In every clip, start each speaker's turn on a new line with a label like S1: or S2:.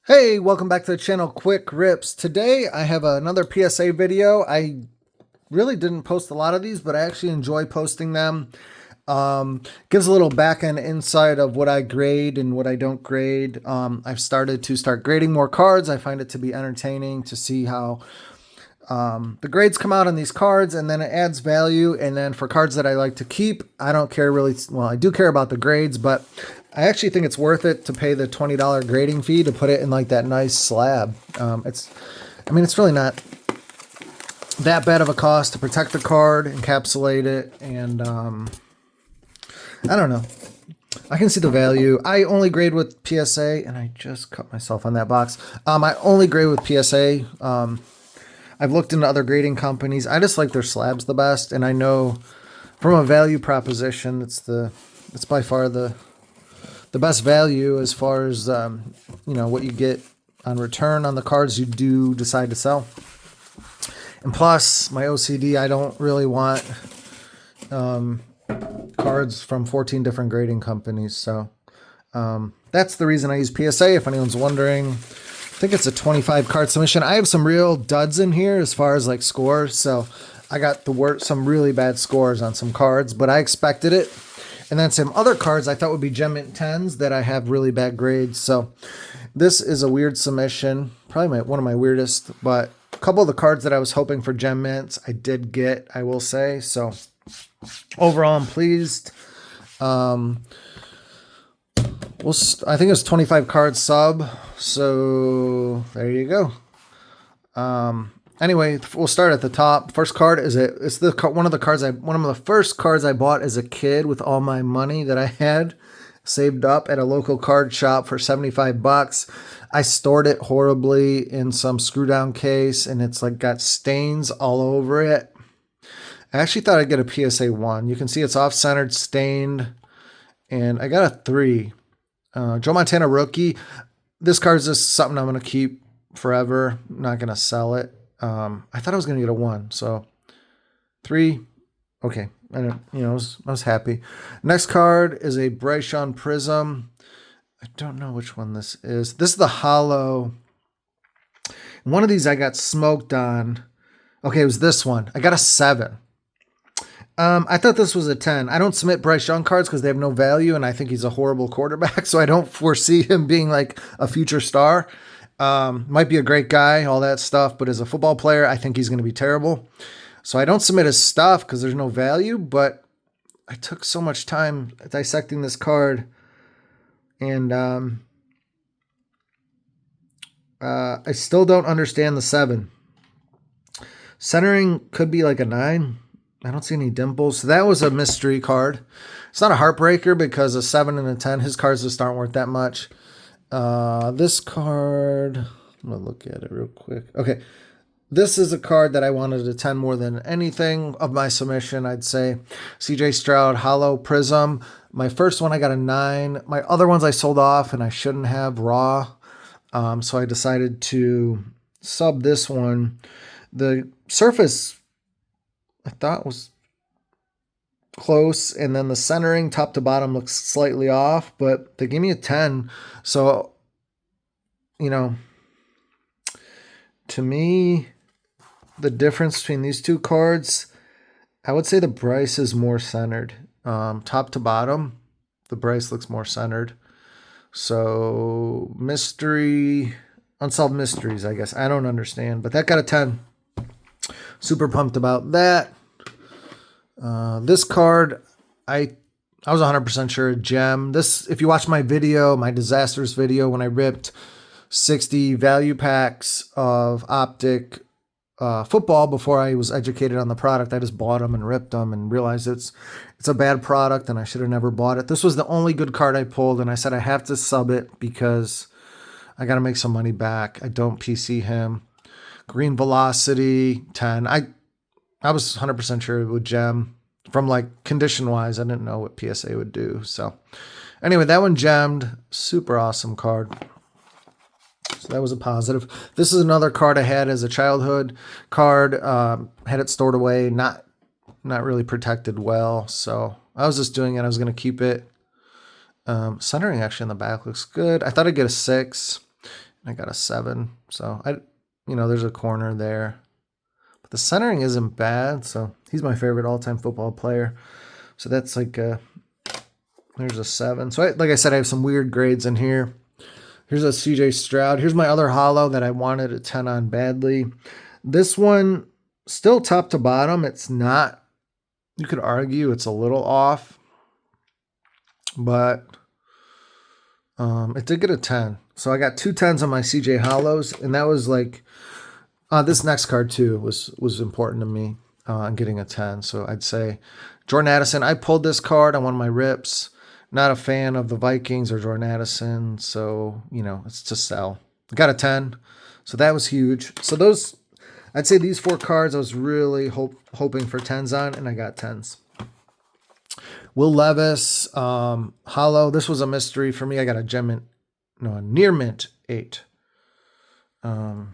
S1: Hey, welcome back to the channel Quick Rips. Today I have another PSA video. I really didn't post a lot of these, but I actually enjoy posting them. Gives a little back end insight of what I grade and what I don't grade. I've started to grading more cards. I find it to be entertaining to see how the grades come out on these cards, and then it adds value. And then for cards that I like to keep, I don't care really. Well, I do care about the grades, but I actually think it's worth it to pay the $20 grading fee to put it in like that nice slab. It's really not that bad of a cost to protect the card, encapsulate it, and I don't know. I can see the value. I only grade with PSA, and I just cut myself on that box. I only grade with PSA. I've looked into other grading companies. I just like their slabs the best, and I know from a value proposition, it's by far the best value as far as what you get on return on the cards you do decide to sell. And plus, my OCD, I don't really want cards from 14 different grading companies. So that's the reason I use PSA, if anyone's wondering. I think it's a 25 card submission. I have some real duds in here as far as like scores. So I got some really bad scores on some cards, but I expected it. And then some other cards I thought would be Gem Mint 10s that I have really bad grades. So this is a weird submission, probably one of my weirdest, but a couple of the cards that I was hoping for Gem Mints, I did get, I will say. So overall, I'm pleased. I think it was 25 card sub. So there you go. Anyway, we'll start at the top. First card is one of the first cards I bought as a kid with all my money that I had saved up at a local card shop for $75. I stored it horribly in some screw down case, and it's like got stains all over it. I actually thought I'd get a PSA 1. You can see it's off-centered, stained, and I got a 3. Joe Montana rookie. This card's just something I'm going to keep forever. I'm not going to sell it. I thought I was going to get a 1. So 3. Okay. I was happy. Next card is a Bryce Young Prism. I don't know which one this is. This is the hollow. One of these I got smoked on. Okay, it was this one. I got a 7. I thought this was a 10. I don't submit Bryce Young cards because they have no value, and I think he's a horrible quarterback, so I don't foresee him being like a future star. Might be a great guy, all that stuff, but as a football player, I think he's going to be terrible. So I don't submit his stuff because there's no value, but I took so much time dissecting this card, and I still don't understand the 7. Centering could be like a 9. I don't see any dimples. So that was a mystery card. It's not a heartbreaker because a 7 and a 10, his cards just aren't worth that much. This card, I'm going to look at it real quick. Okay. This is a card that I wanted a 10 more than anything of my submission, I'd say. CJ Stroud Hollow Prism. My first one, I got a 9. My other ones I sold off, and I shouldn't have raw. So I decided to sub this one. The surface I thought was close, and then the centering top to bottom looks slightly off, but they gave me a 10. So, to me, the difference between these two cards, I would say the Bryce is more centered. Top to bottom, the Bryce looks more centered. So, unsolved mysteries, I guess. I don't understand, but that got a 10. Super pumped about that. This card, I was 100% sure a gem. This, if you watch my video, my disasters video, when I ripped 60 value packs of Optic football before I was educated on the product, I just bought them and ripped them and realized it's a bad product and I should have never bought it. This was the only good card I pulled, and I said I have to sub it because I got to make some money back. I don't PC him. Green Velocity 10. I was 100% sure it would gem. From like condition wise, I didn't know what PSA would do. So anyway, that one gemmed. Super awesome card. So that was a positive. This is another card I had as a childhood card. Had it stored away, not really protected well. So I was just doing it. I was going to keep it. Centering actually in the back looks good. I thought I'd get a 6. I got a 7. So there's a corner there. But the centering isn't bad. So he's my favorite all-time football player. So that's like there's a 7. So like I said, I have some weird grades in here. Here's a CJ Stroud. Here's my other hollow that I wanted a 10 on badly. This one, still top to bottom. It's not, you could argue it's a little off. But it did get a 10. So I got 2 10s on my CJ hollows. And that was like, this next card too was important to me on getting a 10. So I'd say Jordan Addison. I pulled this card on one of my rips. Not a fan of the Vikings or Jordan Addison. So, it's to sell. I got a 10. So that was huge. So I'd say these 4 cards I was really hoping for 10s on, and I got 10s. Will Levis, hollow. This was a mystery for me. I got a near mint 8. That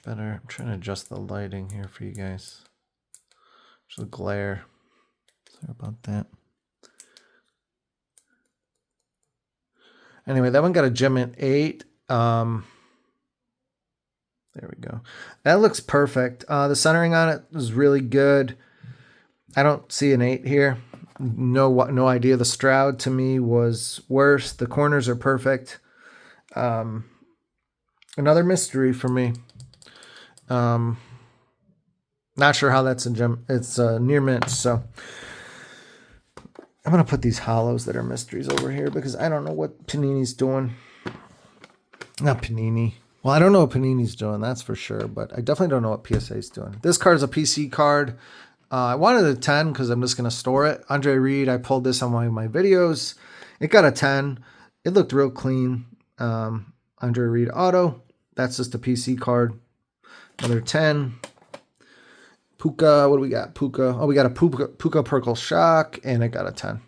S1: better. I'm trying to adjust the lighting here for you guys. There's a glare. Sorry about that. Anyway, that one got a gem mint 8. There we go. That looks perfect. The centering on it was really good. I don't see an 8 here. No idea. The Stroud to me was worse. The corners are perfect. Another mystery for me. Not sure how that's a gem. It's near mint. So I'm going to put these hollows that are mysteries over here because I don't know what Panini's doing. Not Panini. Well, I don't know what Panini's doing, that's for sure, but I definitely don't know what PSA's doing. This card is a PC card. I wanted a 10 because I'm just going to store it. Andre Reed, I pulled this on one of my videos. It got a 10. It looked real clean. Andre Reed auto. That's just a PC card. Another 10. Puka, what do we got? Puka. Oh, we got a Puka Purple Shock, and it got a 10.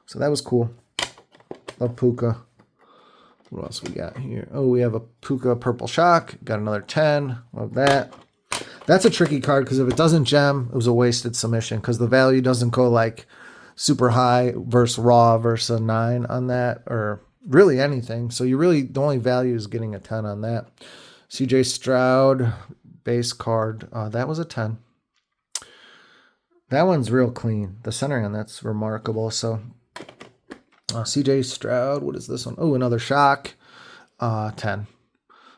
S1: So that was cool. Love Puka. What else we got here? Oh, we have a Puka Purple Shock. Got another 10. Love that. That's a tricky card because if it doesn't gem, it was a wasted submission because the value doesn't go like super high versus raw versus a 9 on that or really anything. So the only value is getting a 10 on that. CJ Stroud base card. That was a 10. That one's real clean. The centering on that's remarkable. So CJ Stroud, what is this one? Oh, another shock. 10.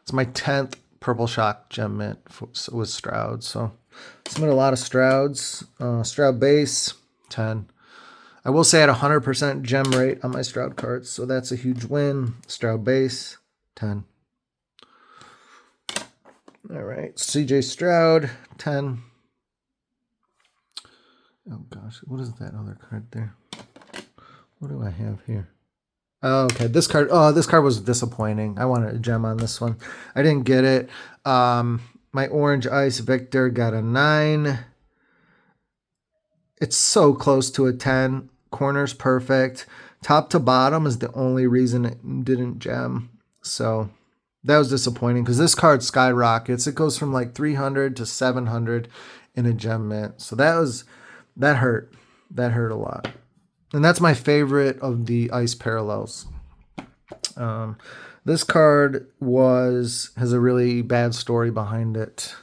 S1: It's my 10th purple shock gem mint with Stroud. So submit a lot of Strouds. Stroud base, 10. I will say I had 100% gem rate on my Stroud cards, so that's a huge win. Stroud base, 10. All right, CJ Stroud, 10. Oh gosh, what is that other card there? What do I have here? Oh, okay, this card was disappointing. I wanted a gem on this one. I didn't get it. My Orange Ice Victor got a 9. It's so close to a 10. Corner's perfect. Top to bottom is the only reason it didn't gem. So that was disappointing because this card skyrockets. It goes from like 300 to 700 in a gem mint. So that hurt. That hurt a lot. And that's my favorite of the Ice Parallels. This card has a really bad story behind it.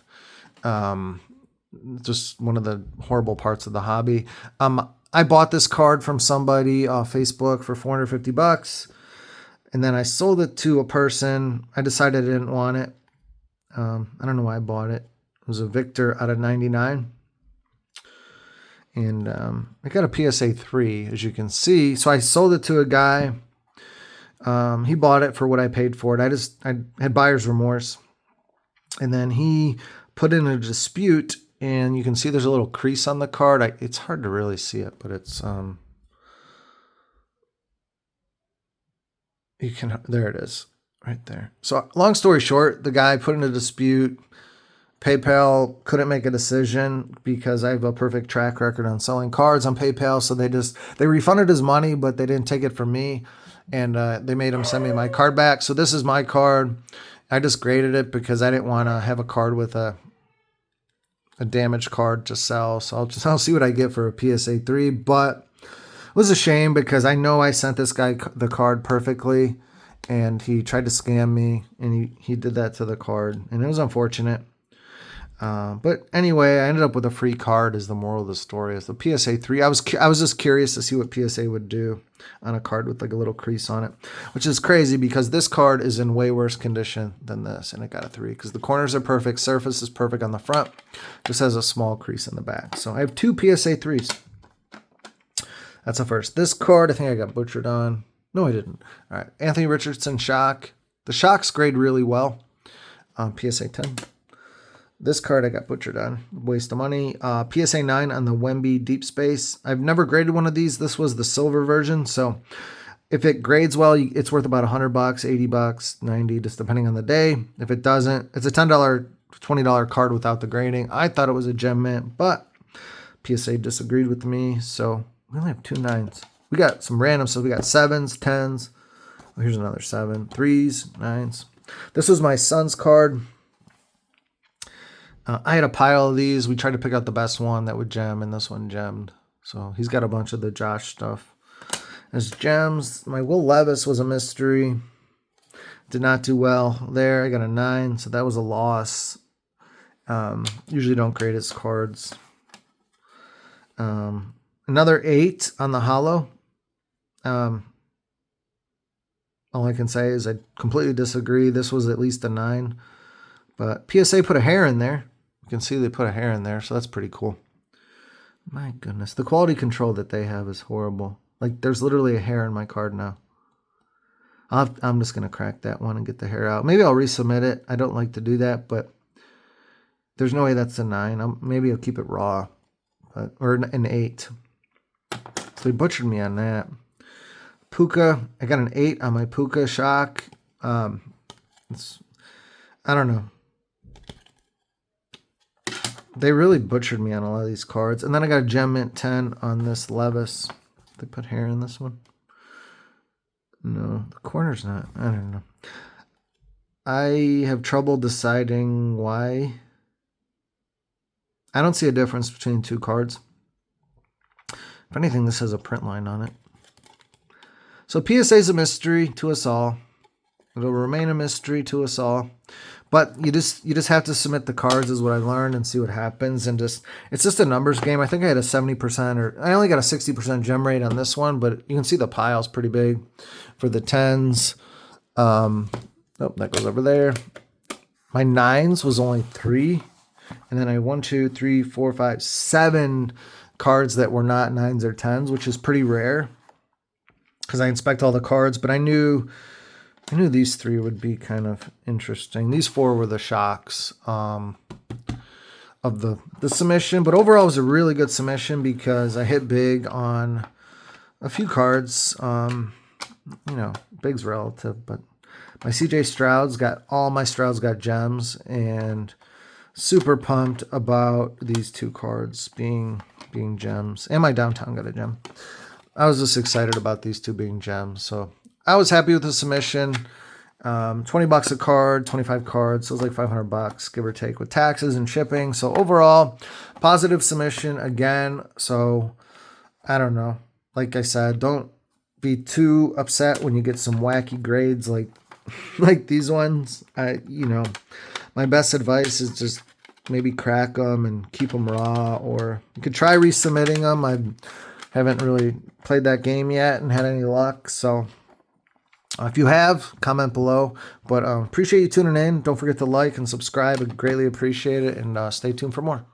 S1: Just one of the horrible parts of the hobby. I bought this card from somebody off Facebook for $450. And then I sold it to a person. I decided I didn't want it. I don't know why I bought it. It was a Victor out of 99. And I got a PSA 3, as you can see. So I sold it to a guy. He bought it for what I paid for it. I had buyer's remorse. And then he put in a dispute, and you can see there's a little crease on the card. It's hard to really see it, but it's there it is, right there. So long story short, the guy put in a dispute. PayPal couldn't make a decision because I have a perfect track record on selling cards on PayPal. So they refunded his money, but they didn't take it from me. And they made him send me my card back. So this is my card. I just graded it because I didn't want to have a card with a damaged card to sell. So I'll see what I get for a PSA 3. But was a shame because I know I sent this guy the card perfectly, and he tried to scam me, and he did that to the card, and it was unfortunate. But anyway, I ended up with a free card. Is the moral of the story? Is the PSA 3. I was just curious to see what PSA would do on a card with like a little crease on it, which is crazy because this card is in way worse condition than this, and it got a 3 because the corners are perfect, surface is perfect on the front, just has a small crease in the back. So I have 2 PSA 3s. That's the first. This card, I think I got butchered on. No, I didn't. All right, Anthony Richardson Shock. The Shocks grade really well on PSA 10. This card I got butchered on. Waste of money. PSA 9 on the Wemby Deep Space. I've never graded one of these. This was the silver version. So if it grades well, it's worth about $100, $80, 90, just depending on the day. If it doesn't, it's a $10, $20 card without the grading. I thought it was a gem mint, but PSA disagreed with me. So we only have 2 9s. We got some random stuff. We got 7s, 10s. Oh, here's another 7. 3s, 9s. This was my son's card. I had a pile of these. We tried to pick out the best one that would gem, and this one gemmed. So he's got a bunch of the Josh stuff. As gems, my Will Levis was a mystery. Did not do well there. I got a 9, so that was a loss. Usually don't grade his cards. Another 8 on the hollow. All I can say is I completely disagree. This was at least a 9. But PSA put a hair in there. You can see they put a hair in there, so that's pretty cool. My goodness. The quality control that they have is horrible. Like, there's literally a hair in my card now. I'm just going to crack that one and get the hair out. Maybe I'll resubmit it. I don't like to do that, but there's no way that's a 9. Maybe I'll keep it raw, or an 8. So they butchered me on that. Puka, I got an 8 on my Puka Shock. I don't know. They really butchered me on a lot of these cards. And then I got a Gem Mint 10 on this Levis. They put hair in this one. No, the corner's not. I don't know. I have trouble deciding why. I don't see a difference between 2 cards. If anything, this has a print line on it. So PSA is a mystery to us all. It'll remain a mystery to us all. But you just have to submit the cards is what I learned and see what happens. And it's just a numbers game. I think I had a 70% or I only got a 60% gem rate on this one, but you can see the pile's pretty big for the 10s. Oh, that goes over there. My 9s was only 3. And then I had 1, 2, 3, 4, 5, 7 cards that were not 9s or 10s, which is pretty rare because I inspect all the cards, but I knew these 3 would be kind of interesting. These 4 were the shocks of the submission. But overall, it was a really good submission because I hit big on a few cards. Big's relative, but my CJ Stroud's got, all my Stroud's got gems, and super pumped about these 2 cards being gems. And my downtown got a gem. I was just excited about these 2 being gems. So I was happy with the submission. $20 a card, 25 cards, so it was like $500, give or take, with taxes and shipping. So overall, positive submission again. So I don't know. Like I said, don't be too upset when you get some wacky grades like these ones. My best advice is just maybe crack them and keep them raw, or you could try resubmitting them. I haven't really played that game yet and had any luck, so if you have, comment below. But appreciate you tuning in. Don't forget to like and subscribe. I greatly appreciate it, and stay tuned for more.